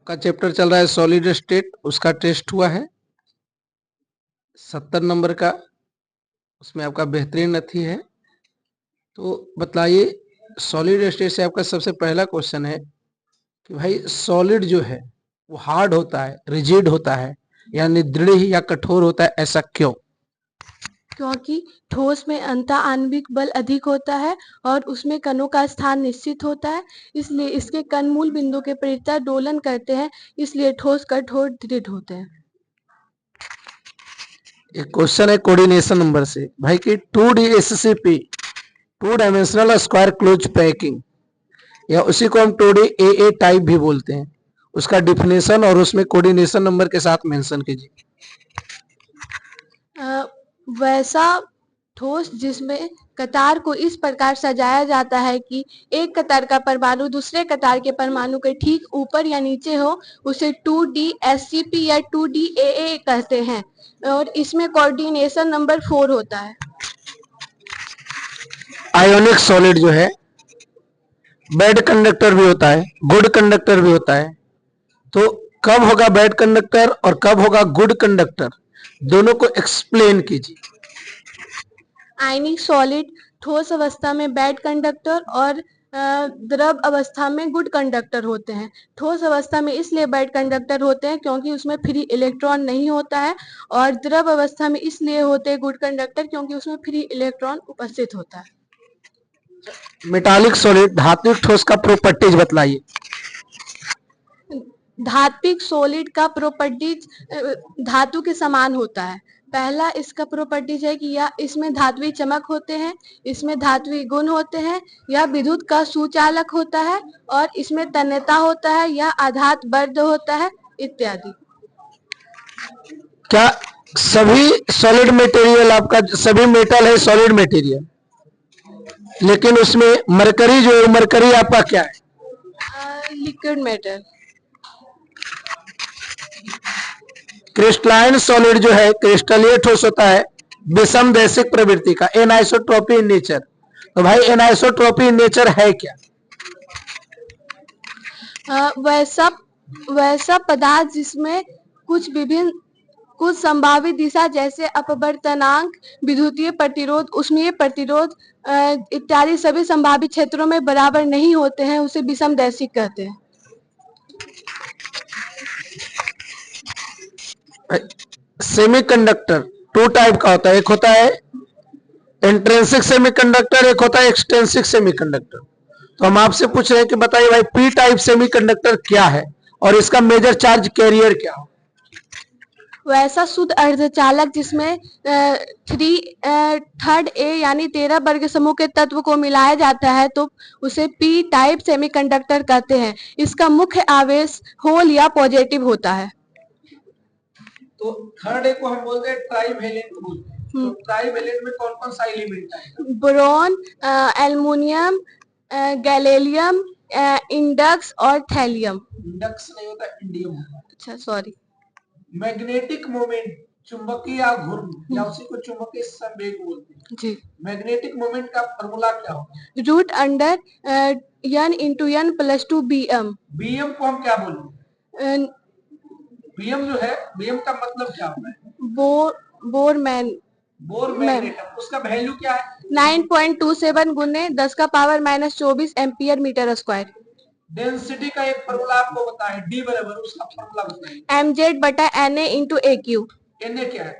आपका चैप्टर चल रहा है सॉलिड स्टेट, उसका टेस्ट हुआ है 70 नंबर का, उसमें आपका बेहतरीन अथी है। तो बताइए सॉलिड स्टेट से आपका सबसे पहला क्वेश्चन है कि भाई सॉलिड जो है वो हार्ड होता है, रिजिड होता है, यानी दृढ़ या कठोर होता है, ऐसा क्यों? क्योंकि ठोस में अंतःआण्विक बल अधिक होता है और उसमें कणों का स्थान निश्चित होता है, इसलिए इसके कण मूल बिंदु के परितः दोलन करते हैं, इसलिए ठोस कठोर दृढ़ होते हैं। एक क्वेश्चन है कोऑर्डिनेशन नंबर से भाई कि 2D SCP, 2 dimensional square close packing, या उसी को हम 2D AA टाइप भी बोलते हैं, उसका डिफिनेशन और उसमें कोऑर्डिनेशन नंबर के साथ मेंशन कीजिए। वैसा ठोस जिसमें कतार को इस प्रकार सजाया जाता है कि एक कतार का परमाणु दूसरे कतार के परमाणु के ठीक ऊपर या नीचे हो, उसे 2D SCP या 2D AA कहते हैं और इसमें कोऑर्डिनेशन नंबर 4 होता है। आयोनिक सॉलिड जो है बैड कंडक्टर भी होता है, गुड कंडक्टर भी होता है, तो कब होगा बैड कंडक्टर और कब होगा गुड कंडक्टर, दोनों को एक्सप्लेन कीजिए। आयनिक सॉलिड ठोस अवस्था में बैड कंडक्टर और द्रव अवस्था में गुड कंडक्टर होते हैं। ठोस अवस्था में इसलिए बैड कंडक्टर होते हैं क्योंकि उसमें फ्री इलेक्ट्रॉन नहीं होता है, और द्रव अवस्था में इसलिए होते हैं गुड कंडक्टर क्योंकि उसमें फ्री इलेक्ट्रॉन उपस्थित होता है। मेटालिक सॉलिड धात्विक ठोस का प्रॉपर्टीज बताइए। धात्विक सॉलिड का प्रॉपर्टीज धातु के समान होता है। पहला इसका प्रॉपर्टीज है कि यह इसमें धात्विक चमक होते हैं, इसमें धात्विक गुण होते हैं, यह विद्युत का सुचालक होता है और इसमें तन्यता होता है, यह आघात बद्ध होता है इत्यादि। क्या सभी सॉलिड मटेरियल आपका सभी मेटल है सॉलिड मटेरियल, लेकिन उसमें मरकरी जो है मरकरी आपका क्या है? Liquid metal. क्रिस्टलाइन सॉलिड जो है क्रिस्टलीय ठोस होता है विषम दैशिक प्रवृत्ति का, एनाइसोट्रॉपी इन नेचर। तो भाई एनाइसोट्रॉपी इन नेचर है क्या? वैसा पदार्थ जिसमें कुछ संभावित दिशा जैसे अपवर्तनांक, विद्युतीय प्रतिरोध, ऊष्मीय प्रतिरोध इत्यादि सभी संभावित क्षेत्रों में बराबर नहीं होते हैं, उसे विषम दैशिक कहते हैं। सेमीकंडक्टर 2 टाइप का होता है, एक होता है इंट्रिंसिक सेमीकंडक्टर, एक होता है एक्सट्रिंसिक सेमीकंडक्टर। तो हम आपसे पूछ रहे हैं कि बताइए भाई पी टाइप सेमीकंडक्टर क्या है और इसका मेजर चार्ज कैरियर क्या हो? वैसा शुद्ध अर्धचालक जिसमें 3 A यानी 13 वर्ग समूह के तत्व को मिलाया जाता है तो उसे पी टाइप सेमीकंडक्टर कहते हैं। इसका मुख्य आवेश होल या पॉजिटिव होता है। तो थर्ड ए को हम बोलते हैं ट्राइवेलेंट बोलते हैं। तो ट्राइवेलेंट में कौन कौन सा एलिमेंट आएगा? बोरॉन, एल्युमिनियम, गैलेलियम, इंडक्स और थैलियम। इंडक्स नहीं होता, इंडियम होता। अच्छा सॉरी। मैग्नेटिक मोमेंट चुंबकीय घूर्णन या उसी को चुंबकीय संवेग बोलते हैं जी। मैग्नेटिक मोमेंट का फॉर्मूला क्या होगा? Root under n into n plus 2 BM। BM को हम क्या बोलते हैं? बीएम जो है, बीएम का मतलब क्या होता है? बोर मैग्नेटम, उसका वैल्यू क्या है? 9.27 गुने 10 का power -24 ampere metre square. Density का एक फॉर्मूला आपको बताएं, डी बराबर, उसका फॉर्मूला बताइए। mz बटा Na इंटू AQ। Na क्या है?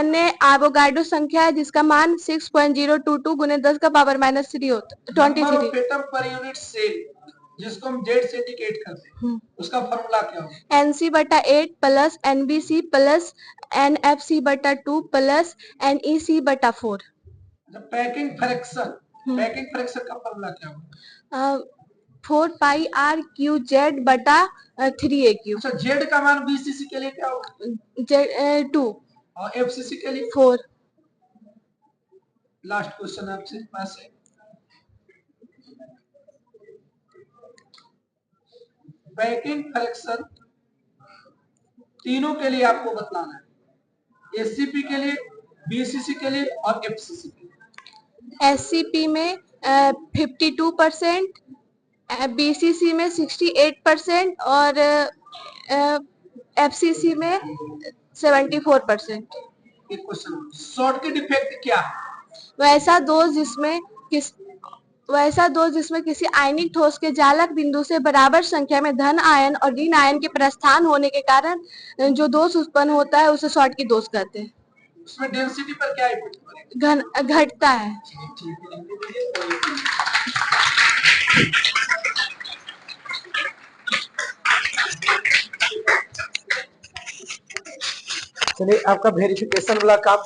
Na एवोगाड्रो संख्या है जिसका मान 6.022 गुने 10 का पावर -3 होता है। 23 एटम पर यूनिट सेल जिसको हम जेड से इंडिकेट करते हैं, उसका फॉर्मूला क्या होगा? Nc बटा 8 प्लस Nbc प्लस Nfc बटा 2 प्लस Nec बटा 4। पैकिंग फ्रैक्शन, पैकिंग फ्रैक्शन का फॉर्मूला क्या होगा? 4 पाई R Q Z बटा 3AQ। अच्छा, जेड का मान बीसीसी के लिए क्या होगा? Z 2 और एफसीसी के लिए 4। लास्ट क्वेश्चन आपसे पास है, पैकिंग फ्रैक्शन तीनों के लिए आपको बताना है, एससीपी के लिए, बीसीसी के लिए और एफसीसी के लिए। एससीपी में 52%, बीसीसी में 68% और एफसीसी में 74%। एक क्वेश्चन, शॉर्टकट इफेक्ट क्या है? वैसा दोष जिसमें किसी आयनिक ठोस के जालक बिंदु से बराबर संख्या में धन आयन और ऋण आयन के प्रस्थान होने के कारण जो दोष उत्पन्न होता है उसे शॉर्टकी दोष कहते हैं। उसमें डेंसिटी पर क्या इफेक्ट पड़ेगा? घटता है। चलिए आपका वेरिफिकेशन वाला काम